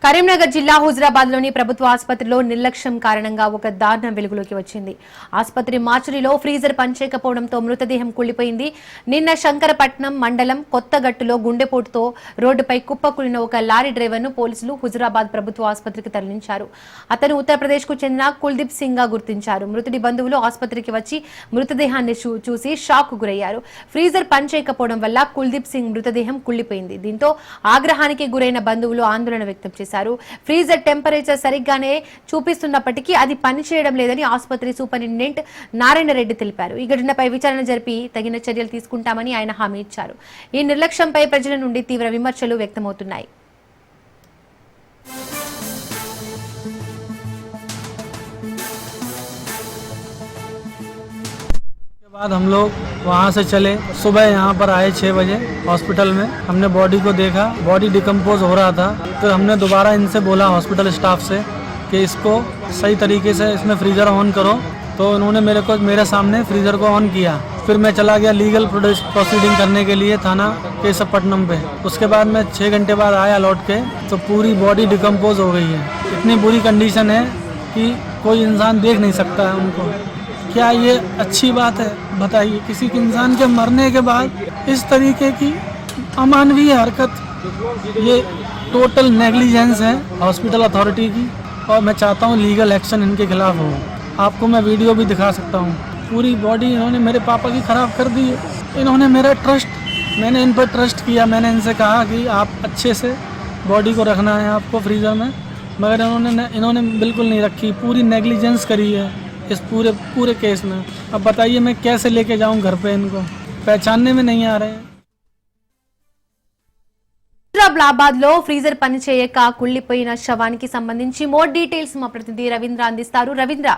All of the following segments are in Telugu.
కరీంనగర్ జిల్లా హుజరాబాద్ లోని ప్రభుత్వ ఆసుపత్రిలో నిర్లక్ష్యం కారణంగా ఒక దారుణం వెలుగులోకి వచ్చింది. ఆసుపత్రి మార్చురీలో ఫ్రీజర్ పనిచేయకపోవడంతో మృతదేహం కూలిపోయింది. నిన్న శంకరపట్నం మండలం కొత్తగట్టులో గుండెపోటుతో రోడ్డుపై కుప్పకూలిన ఒక లారీ డ్రైవర్ను పోలీసులు హుజరాబాద్ ప్రభుత్వ ఆసుపత్రికి తరలించారు. అతను ఉత్తరప్రదేశ్ కు చెందిన కుల్దీప్ సింగ్ గా గుర్తించారు. మృతుడి బంధువులు ఆసుపత్రికి వచ్చి మృతదేహాన్ని చూసి షాక్ గురయ్యారు. ఫ్రీజర్ పనిచేయకపోవడం వల్ల కుల్దీప్ సింగ్ మృతదేహం కుళ్లిపోయింది. దీంతో ఆగ్రహానికి గురైన బంధువులు ఆందోళన వ్యక్తం చేశారు. ఫ్రీజర్ టెంపరేచర్ సరిగ్గానే చూపిస్తున్నప్పటికీ అది పనిచేయడం లేదని ఆసుపత్రి సూపరింటెండెంట్ నారాయణ రెడ్డి తెలిపారు. ఈ ఘటనపై విచారణ జరిపి తగిన చర్యలు తీసుకుంటామని ఆయన హామీ ఇచ్చారు. ఈ నిర్లక్ష్యంపై ప్రజల నుండి తీవ్ర విమర్శలు వ్యక్తమవుతున్నాయి. बाद हम लोग वहाँ से चले, सुबह यहाँ पर आए 6 बजे हॉस्पिटल में। हमने बॉडी को देखा, बॉडी डिकम्पोज हो रहा था, तो हमने दोबारा इनसे बोला हॉस्पिटल स्टाफ से कि इसको सही तरीके से इसमें फ्रीज़र ऑन करो। तो उन्होंने मेरे सामने फ्रीज़र को ऑन किया। फिर मैं चला गया लीगल प्रोसीडिंग करने के लिए थाना केशवपट्टनम पे। उसके बाद मैं 6 घंटे बाद आया लौट के, तो पूरी बॉडी डिकम्पोज हो गई है। इतनी बुरी कंडीशन है कि कोई इंसान देख नहीं सकता है उनको। क्या ये अच्छी बात है बताइए? किसी इंसान के मरने के बाद इस तरीके की अमानवीय हरकत, ये टोटल नेग्लिजेंस है हॉस्पिटल अथॉरिटी की, और मैं चाहता हूँ लीगल एक्शन इनके खिलाफ हो। आपको मैं वीडियो भी दिखा सकता हूँ। पूरी बॉडी इन्होंने मेरे पापा की ख़राब कर दी है। इन्होंने मेरा ट्रस्ट, मैंने इन पर ट्रस्ट किया। मैंने इनसे कहा कि आप अच्छे से बॉडी को रखना है आपको फ्रीज़र में, मगर इन्होंने बिल्कुल नहीं रखी। पूरी नेग्लिजेंस करी है इस पूरे केस में। अब बताइए मैं कैसे लेके जाऊं घर पे? इनको पहचानने में नहीं आ रहे हैं। హైదరాబాద్ లో ఫ్రీజర్ పనిచేయక కుళ్లిపోయిన శవానికి సంబంధించి మోర్ డీటెయిల్స్ మా ప్రతినిధి రవీంద్ర అందిస్తారు. రవీంద్ర,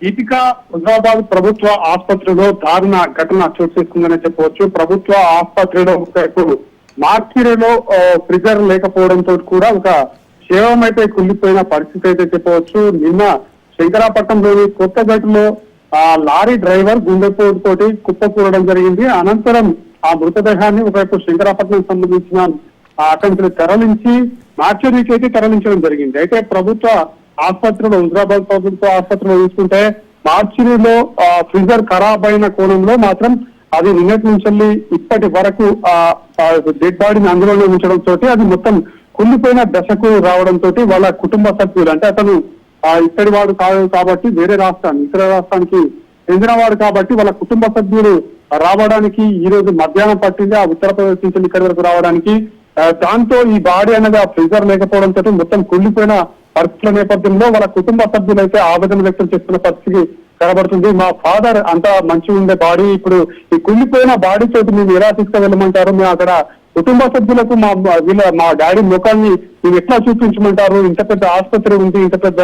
దీపిక, హుజరాబాద్ ప్రభుత్వ ఆసుపత్రిలో దారుణ ఘటన చోటు చేసుకుందనే చెప్పవచ్చు. ప్రభుత్వ ఆసుపత్రిలో మార్చిరీలో ఫ్రీజర్ లేకపోవడంతో కూడా ఒక శవం అయితే కుళ్ళిపోయిన పరిస్థితి అయితే చెప్పవచ్చు. నిన్న శంకరాపట్నంలోని కొత్తగట్టులో లారీ డ్రైవర్ గుండెపోటు తోటి కుప్పకూరడం జరిగింది. అనంతరం ఆ మృతదేహాన్ని ఒకవైపు శంకరాపట్నం సంబంధించిన అక్కడికి తరలించి మార్చురీకి అయితే తరలించడం జరిగింది. అయితే ప్రభుత్వ ఆసుపత్రిలో, హుజరాబాద్ ప్రభుత్వ ఆసుపత్రిలో చూసుకుంటే మార్చురీలో ఫ్రీజర్ ఖరాబ్ అయిన కోణంలో మాత్రం అది నిన్నటి నుంచి ఇప్పటి వరకు డెడ్ బాడీని అందులోనే ఉంచడం తోటి అది మొత్తం కుళ్ళిపోయిన దశకు రావడంతో వాళ్ళ కుటుంబ సభ్యులు, అంటే అతను ఇక్కడి వాడు కాదు కాబట్టి వేరే ఇతర రాష్ట్రానికి చెందినవాడు కాబట్టి వాళ్ళ కుటుంబ సభ్యులు రావడానికి ఈ రోజు మధ్యాహ్నం పట్టింది. ఆ ఉత్తరప్రదేశ్ నుంచి ఇక్కడి వరకు రావడానికి. దాంతో ఈ బాడీ అనేది ఆ ఫ్రీజర్ లేకపోవడంతో మొత్తం కుళ్ళిపోయిన పరిస్థితుల నేపథ్యంలో వాళ్ళ కుటుంబ సభ్యులు అయితే ఆవేదన వ్యక్తం చేస్తున్న పరిస్థితి కనబడుతుంది. మా ఫాదర్ అంతా మంచిగా ఉండే బాడీ, ఇప్పుడు ఈ కుళ్ళిపోయిన బాడీ తోటి మేము ఎలా తీసుకువెళ్ళమంటారు? మేము అక్కడ కుటుంబ సభ్యులకు మా డాడీ ముఖాన్ని మీరు ఎట్లా చూపించమంటారు? ఇంత పెద్ద ఆసుపత్రి ఉంది, ఇంత పెద్ద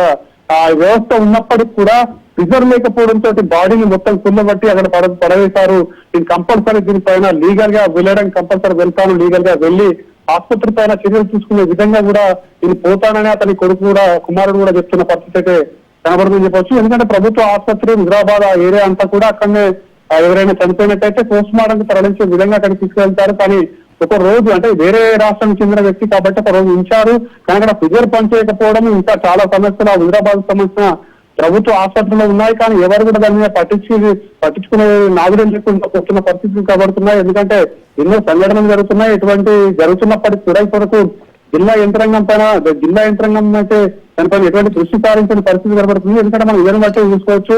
వ్యవస్థ ఉన్నప్పటికీ కూడా ఫ్రీజర్ లేకపోవడంతో బాడీని మొత్తం కుళ్ళబట్టి అక్కడ పడవేశారు. నేను కంపల్సరీ దీనిపైన లీగల్ గా వెళ్ళడం కంపల్సరీ వెళ్తాను, లీగల్ గా వెళ్ళి ఆసుపత్రి పైన చర్యలు తీసుకునే విధంగా కూడా నేను పోతానని అతని కొడుకు కూడా, కుమారుడు కూడా చెప్తున్న పరిస్థితి అయితే కనబడుతుందని చెప్పొచ్చు. ఎందుకంటే ప్రభుత్వ ఆసుపత్రి హుజరాబాద్ ఆ ఏరియా అంతా కూడా అక్కడనే ఎవరైనా చనిపోయినట్టయితే పోస్ట్ మార్టం తరలించే విధంగా అక్కడికి తీసుకెళ్తారు. కానీ ఒక రోజు, అంటే వేరే రాష్ట్రానికి చెందిన వ్యక్తి కాబట్టి ఒక రోజు ఉంచారు. కానీ అక్కడ ఫ్రీజర్ పనిచేయకపోవడం ఇంకా చాలా సమస్యలు హుజరాబాద్ సంబంధించిన ప్రభుత్వ ఆసుపత్రిలో ఉన్నాయి. కానీ ఎవరు కూడా దాని మీద పట్టించుకునే నాగుడం లేకుండా వస్తున్న పరిస్థితులు కనబడుతున్నాయి. ఎందుకంటే ఎన్నో సంఘటనలు జరుగుతున్నాయి. ఇటువంటి జరుగుతున్నప్పటికీ కూడా ఇప్పటివరకు జిల్లా యంత్రాంగం అయితే దానిపైన ఎటువంటి దృష్టి సారించిన పరిస్థితి కనబడుతుంది. ఎందుకంటే మనం ఇవన్నీ బట్టి చూసుకోవచ్చు.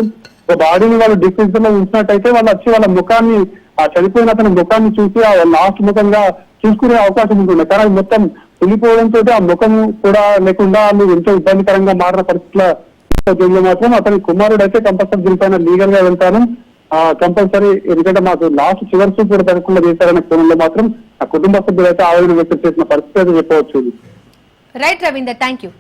బాడీని వాళ్ళు డిఫెన్స్ లో ఉంచినట్టయితే వాళ్ళు వచ్చి వాళ్ళ ముఖాన్ని, ఆ చనిపోయిన అతని ముఖాన్ని చూసి ఆ లాస్ట్ ముఖంగా చూసుకునే అవకాశం ఉంటుంది. కానీ అది మొత్తం వెళ్ళిపోవడంతో ఆ ముఖం కూడా లేకుండా వాళ్ళు ఎంతో ఇబ్బందికరంగా మారిన పరిస్థితుల మాత్రం అతని కుమారుడు అయితే కంపల్సరీ దీనిపైన లీగల్ గా వెళ్తాను కంపల్సరీ, ఎందుకంటే మాకు లాస్ట్ చివరి చూపు కూడా జరగకుండా చేశారనే కోణంలో మాత్రం ఆ కుటుంబ సభ్యులు అయితే ఆవేదన వ్యక్తం చేసిన పరిస్థితి అయితే చెప్పవచ్చు. Right Ravinder, thank you.